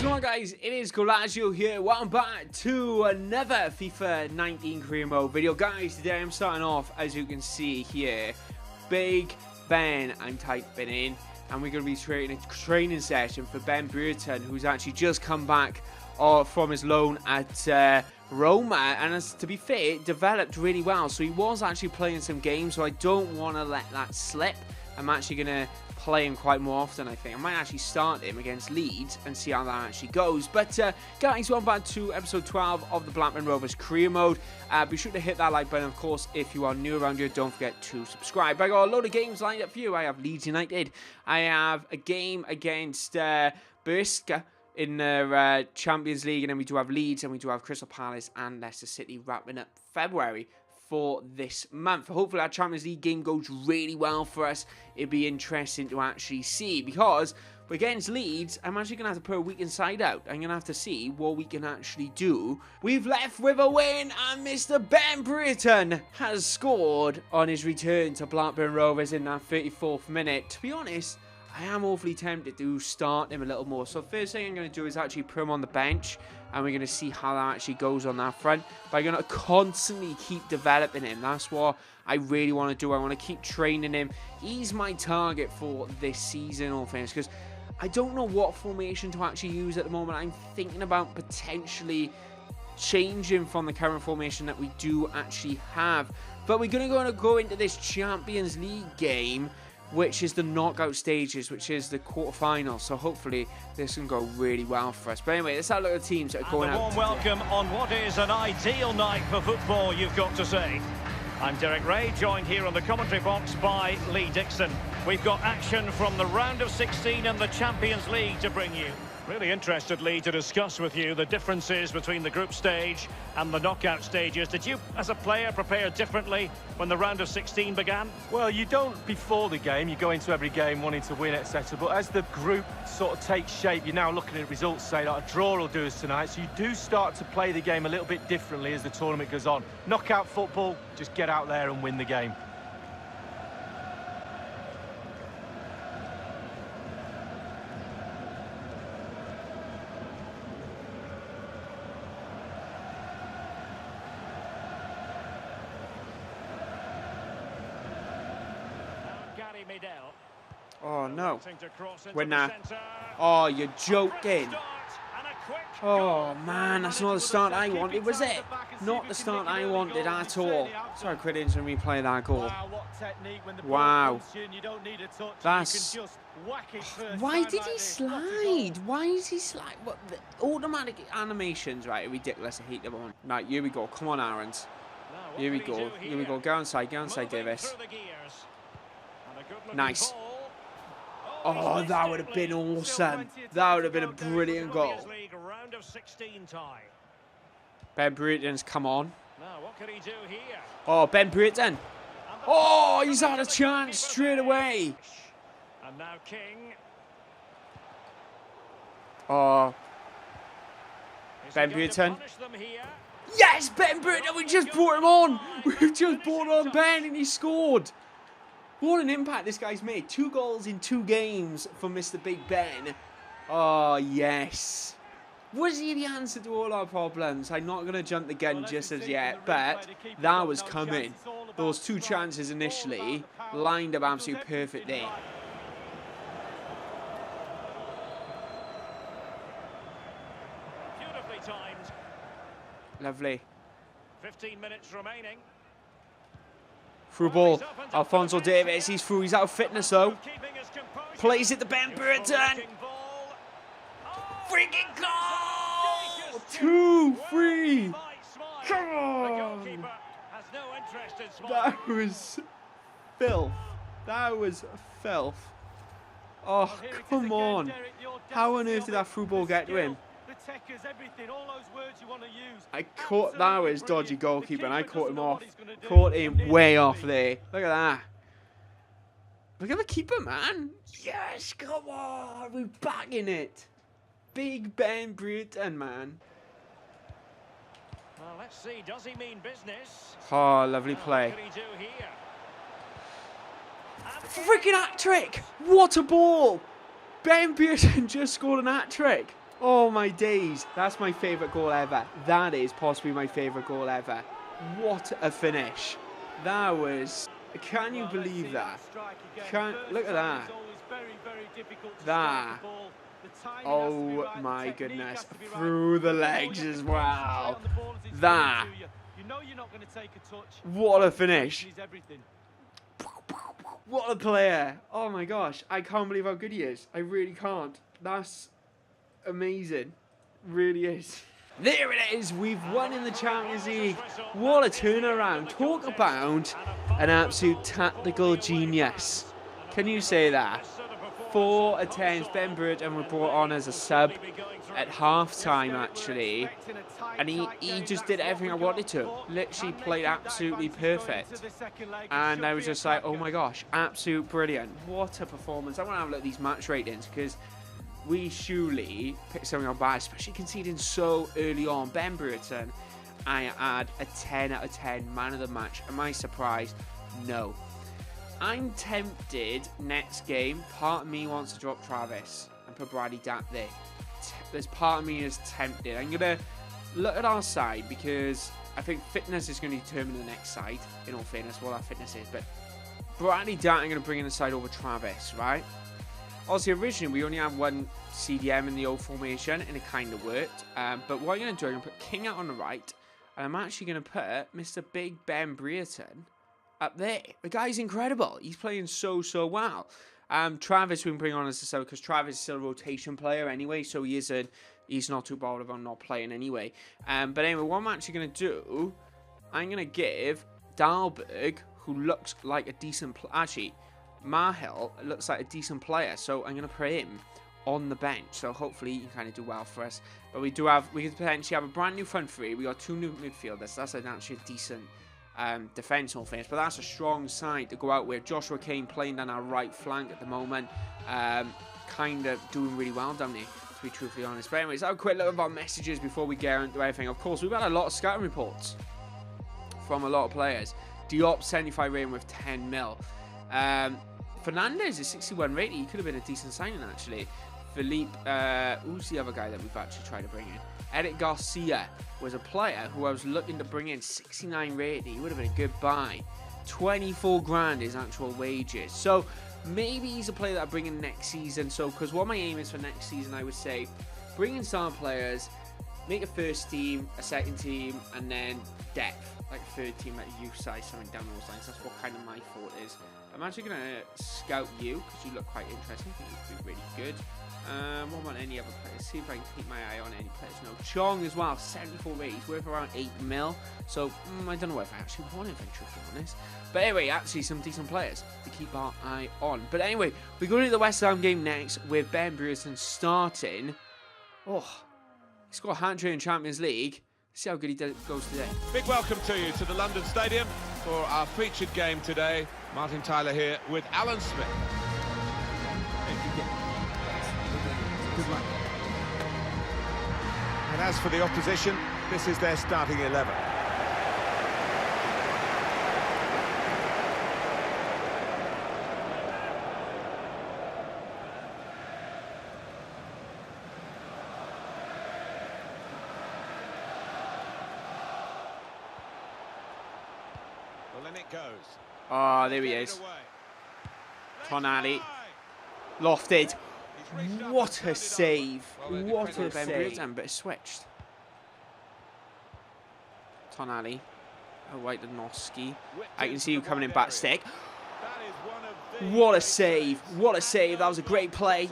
What's going on, guys? It is Goalazio here. Welcome back to another FIFA 19 Career Mode video. Guys, today I'm starting off, as you can see here, Big Ben I'm typing in, and we're going to be creating a training session for Ben Brereton, who's actually just come back from his loan at Roma, and as to be fair, it developed really well. So he was actually playing some games, so I don't want to let that slip. I'm actually going to play him quite more often, I think. I might actually start him against Leeds and see how that actually goes. But guys, welcome back to episode 12 of the Blackburn Rovers Career Mode. Be sure to hit that like button. Of course, if you are new around here, don't forget to subscribe. I got a load of games lined up for you. I have Leeds United. I have a game against Burska in the Champions League, and then we do have Leeds, and we do have Crystal Palace and Leicester City wrapping up February for this month. Hopefully our Champions League game goes really well for us. It'd be interesting to actually see, because against Leeds, I'm actually going to have to put a weekend side out. I'm going to have to see what we can actually do. We've left with a win, and Mr. Ben Brereton has scored on his return to Blackburn Rovers in that 34th minute. To be honest, I am awfully tempted to start him a little more. So first thing I'm going to do is actually put him on the bench, and we're going to see how that actually goes on that front. But I'm going to constantly keep developing him. That's what I really want to do. I want to keep training him. He's my target for this season, all things, because I don't know what formation to actually use at the moment. I'm thinking about potentially changing from the current formation that we do actually have. But we're going to go into this Champions League game, which is the knockout stages, which is the quarterfinals. So hopefully this can go really well for us. But anyway, let's have a look at the teams that are going out. A warm welcome on what is an ideal night for football, you've got to say. I'm Derek Ray, joined here on the commentary box by Lee Dixon. We've got action from the round of 16 and the Champions League to bring you. Really interested, Lee, to discuss with you the differences between the group stage and the knockout stages. Did you, as a player, prepare differently when the round of 16 began? Well, you don't before the game. You go into every game wanting to win, etc. But as the group sort of takes shape, you're now looking at results, say like a draw will do us tonight. So you do start to play the game a little bit differently as the tournament goes on. Knockout football, just get out there and win the game. Oh no, we're not. Oh, you're joking. Oh man, that's not the start I wanted, was it? Not the start I wanted at all. Sorry, critics, when we play that goal. Wow. That's... Why did he slide? Why is he slide? What, the automatic animations, right, are ridiculous. I hate them on. Right, here we go. Come on, Aarons. Here we go. Here we go. Go inside, Davis. Nice. Oh, that would have been awesome. That would have been a brilliant goal. Ben Brereton's come on. Oh, Ben Brereton. Oh, he's had a chance straight away. And now King. Oh. Ben Brereton. Yes, Ben Brereton. We just brought him on. We've just brought on Ben and he scored. What an impact this guy's made. 2 goals in 2 games for Mr. Big Ben. Oh, yes. Was he the answer to all our problems? I'm not going to jump the gun just as yet, but that was coming. Those 2 chances initially lined up absolutely perfectly. Beautifully timed. Lovely. 15 minutes remaining. Through ball, Alphonso Davies, he's through, he's out of fitness though. Plays it to Ben Brereton. Freaking goal! 2-3. Come on! That was filth. That was filth. Oh, come on. How on earth did that through ball get to him? I caught, that was dodgy goalkeeper, and I caught him off. Caught him way off there. Look at that. Look at the keeper, man. Yes, come on. We're back in it. Big Ben Brereton, man. Well, let's see. Does he mean business? Oh, lovely play. Freaking hat trick. What a ball. Ben Brereton just scored an hat trick. Oh my days. That's my favourite goal ever. That is possibly my favourite goal ever. What a finish. That was... Can you believe that? Look at that. That. Oh my goodness. Through the legs as well. That. What a finish. What a player. Oh my gosh. I can't believe how good he is. I really can't. That's amazing. Really is. There it is. We've won in the Champions League. What a turnaround. Talk about an absolute tactical genius. Can you say that? 4 attempts. Ben Brereton was brought on as a sub at half-time, actually. And he just did everything I wanted to. Literally played absolutely perfect. And I was just like, oh my gosh, absolute brilliant. What a performance. I want to have a look at these match ratings, because we surely picked something on bad, especially conceding so early on. Ben Brereton, I had a 10 out of 10 man of the match. Am I surprised? No. I'm tempted next game. Part of me wants to drop Travis and put Bradley Datt there. There's part of me is tempted. I'm going to look at our side, because I think fitness is going to determine the next side, in all fairness, what our fitness is. But Bradley Datt, I'm going to bring in the side over Travis, right? Obviously, originally, we only had one CDM in the old formation, and it kind of worked. But what I'm going to do, I'm going to put King out on the right, and I'm actually going to put Mr. Big Ben Brereton up there. The guy's incredible. He's playing so well. Travis we can bring on as a sub, because Travis is still a rotation player anyway, so he's not too bothered about not playing anyway. But anyway, what I'm actually going to do, I'm going to give Dahlberg, who looks like a decent actually, Mahel looks like a decent player, so I'm going to put him on the bench. So hopefully he can kind of do well for us. But we could potentially have a brand new front three. We got 2 new midfielders. That's actually a decent defence all things. But that's a strong side to go out with. Joshua Kane playing down our right flank at the moment. Kind of doing really well down there, to be truthfully honest. But anyways, have a quick look at our messages before we get into everything. Of course, we've had a lot of scouting reports from a lot of players. Diop 75 rating with 10 mil. Fernandez is 61 rating. He could have been a decent signing, actually. Philippe, who's the other guy that we've actually tried to bring in? Eric Garcia was a player who I was looking to bring in, 69 rating. He would have been a good buy. 24 grand is actual wages. So maybe he's a player that I bring in next season. So, because what my aim is for next season, I would say, bring in star players, make a first team, a second team, and then depth, like a third team, like a youth side, something down those lines. That's what kind of my thought is. I'm actually going to scout you, because you look quite interesting. I think you could be really good. What about any other players? See if I can keep my eye on any players. No, Chong as well, 74 rating. He's worth around 8 mil. So, I don't know if I actually want him, if I'm truthfully honest. But anyway, actually some decent players to keep our eye on. But anyway, we go to the West Ham game next with Ben Brereton starting. Oh, he scored a hat-trick in Champions League. See how good he goes today. Big welcome to you to the London Stadium for our featured game today. Martin Tyler here with Alan Smith. And as for the opposition, this is their starting 11. Well, then it goes. Oh, there he is. Tonali. Lofted. What a save. What a save. But it's switched. Tonali. Oh, right, the Noski. I can see you coming in back stick. What a save. What a save. That was a great play.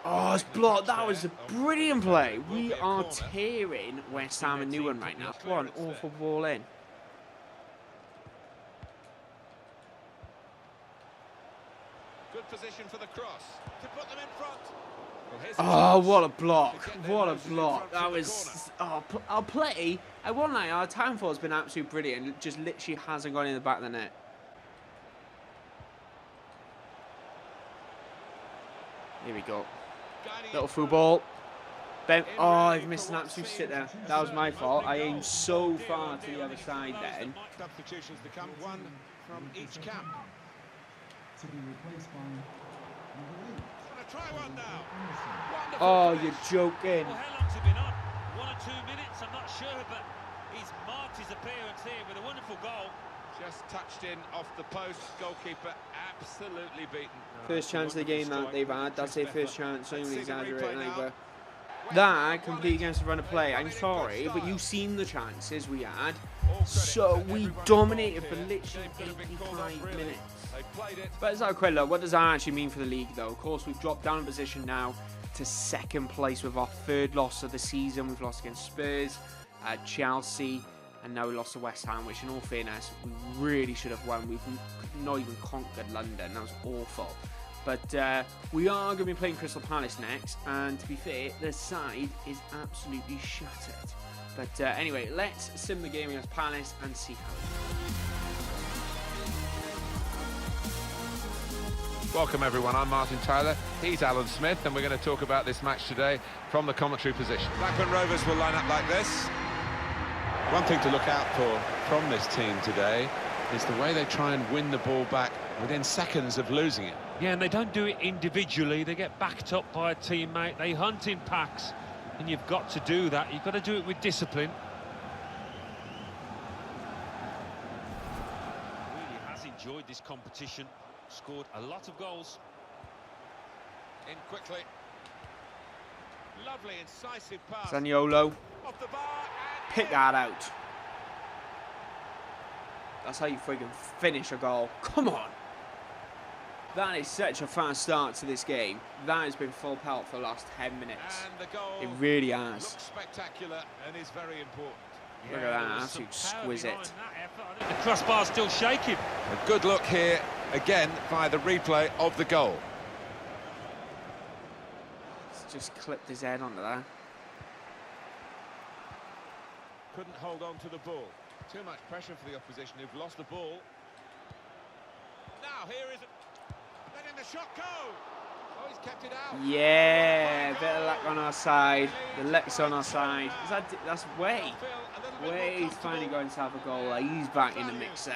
Oh, it's blocked. That was a brilliant play. We are tearing West Ham a new one right now. What an awful ball in. Good position for the cross to put them in front. Oh, what a block. What a block. That was... Oh, our play, I won't lie, our time for has been absolutely brilliant. It just literally hasn't gone in the back of the net. Here we go. Little through ball. Ben, oh, I've missed an absolute sitter. That was my fault. I aimed so far to the other side then. Substitutions to come, one from each camp. To be replaced by Try one now. Wonderful Oh, finish. you're joking. Well, how long's it been on? 1 or 2 minutes, I'm not sure, but he's marked his appearance here with a wonderful goal. Just touched in off the post. Goalkeeper absolutely beaten. First chance of the game that they've had. That's their first chance. Don't even Let's see the exaggerate replay now. either. That completely against the run of play. I'm sorry, but you've seen the chances we had. So we dominated for literally 85 minutes. They played it. But let's have a quick look. What does that actually mean for the league, though? Of course, we've dropped down in position now to second place with our third loss of the season. We've lost against Spurs, Chelsea, and now we lost to West Ham, which in all fairness, we really should have won. We've not even conquered London. That was awful. But we are going to be playing Crystal Palace next, and to be fair, the side is absolutely shattered. But anyway, let's sim the game against Palace and see how it goes. Welcome everyone, I'm Martin Tyler, he's Alan Smith, and we're going to talk about this match today from the commentary position. Blackburn Rovers will line up like this. One thing to look out for from this team today is the way they try and win the ball back within seconds of losing it. Yeah, and they don't do it individually. They get backed up by a teammate. They hunt in packs, and you've got to do that. You've got to do it with discipline. Really has enjoyed this competition. Scored a lot of goals. In quickly. Lovely, incisive pass. Zaniolo, Off the bar and pick that out. That's how you friggin' finish a goal. Come on. That is such a fast start to this game. That has been full pelt for the last 10 minutes. And the goal It really has. looks spectacular and is very important. Look at that, absolute exquisite. The crossbar's still shaking. A good look here again via the replay of the goal. He's just clipped his head onto that. Couldn't hold on to the ball. Too much pressure for the opposition who've lost the ball. Now here is letting the shot go. Oh, he's kept it out. Yeah, bit of luck on our side. The luck's on our side. That's Way. Way's finally going to have a goal. He's back in the mixer.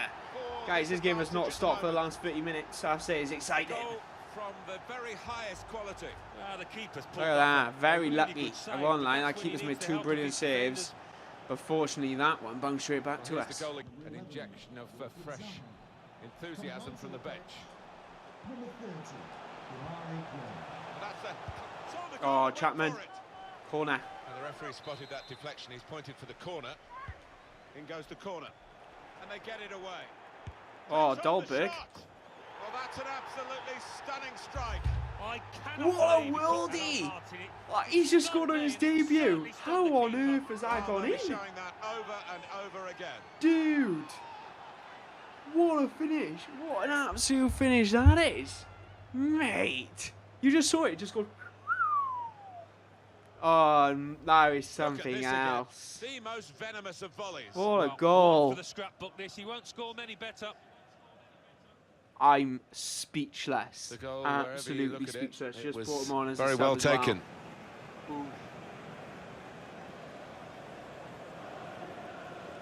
Guys, this game has not stopped for the last 30 minutes. So I say it's exciting. From the very highest quality. The keeper's Look at that, very lucky. I won't lie, that keeper's made 2 brilliant saves. But fortunately, that one bounced straight back to us. An injection of fresh enthusiasm from the bench. Oh, Chapman. Corner. And the referee spotted that deflection. He's pointed for the corner. In goes the corner. And they get it away. Oh, Dolberg. Well, that's an absolutely stunning strike. I cannot What a believe he's got worldie! that part in it. Like, he's just scored on his debut. How on earth has that gone in? Showing that over and over again. Dude! What a finish. What an absolute finish that is. Mate! You just saw it, just go... Oh, that is something else. The most venomous of volleys. What a goal. For the scrapbook this, he won't score many better. I'm speechless. The goal, wherever you Absolutely look at it, speechless. it Just was brought him on as a very sub well as well. taken.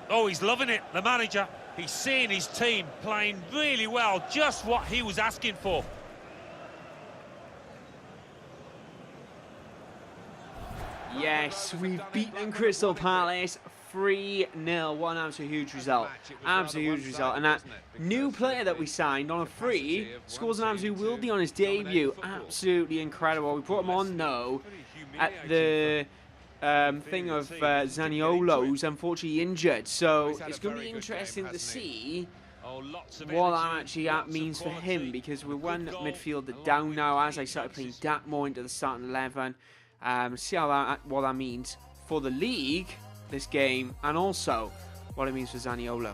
Oh, he's loving it, the manager. He's seeing his team playing really well, just what he was asking for. Yes, we've beaten Crystal Palace 3-0. What an absolute huge result. Absolute huge result. And that new player that we signed on a free scores an absolute worldie on his debut. Absolutely incredible. We brought him on, though, at the thing of Zaniolo, who's unfortunately injured. So it's going to be interesting to see what that actually means for him, because we're one midfielder down now as I started playing that more into the starting 11. See how what that means for the league, this game, and also what it means for Zaniolo.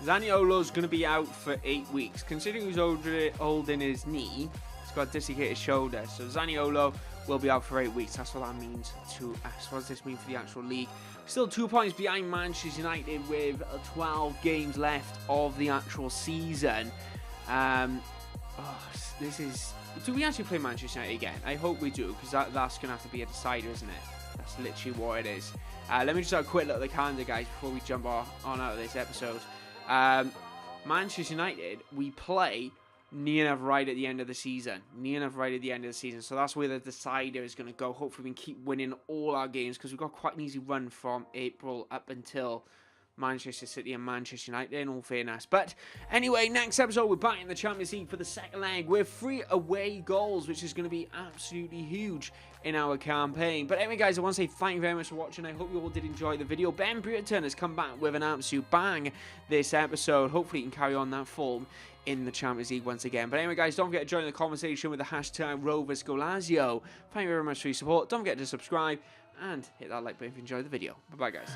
Zaniolo's going to be out for 8 weeks. Considering he's holding his knee, he's got a dislocated shoulder. So Zaniolo will be out for 8 weeks. That's what that means to us. What does this mean for the actual league? Still 2 points behind Manchester United with 12 games left of the actual season. This is... Do we actually play Manchester United again? I hope we do, because that's going to have to be a decider, isn't it? That's literally what it is. Let me just have a quick look at the calendar, guys, before we jump on out of this episode. Manchester United, we play near enough right at the end of the season. So that's where the decider is going to go. Hopefully we can keep winning all our games, because we've got quite an easy run from April up until Manchester City and Manchester United, in all fairness. But anyway, next episode, we're back in the Champions League for the second leg with 3 away goals, which is going to be absolutely huge in our campaign. But anyway, guys, I want to say thank you very much for watching. I hope you all did enjoy the video. Ben Brereton has come back with an absolute bang this episode. Hopefully he can carry on that form in the Champions League once again. But anyway, guys, don't forget to join the conversation with the hashtag Rovers Goalazio. Thank you very much for your support. Don't forget to subscribe and hit that like button if you enjoyed the video. Bye-bye, guys.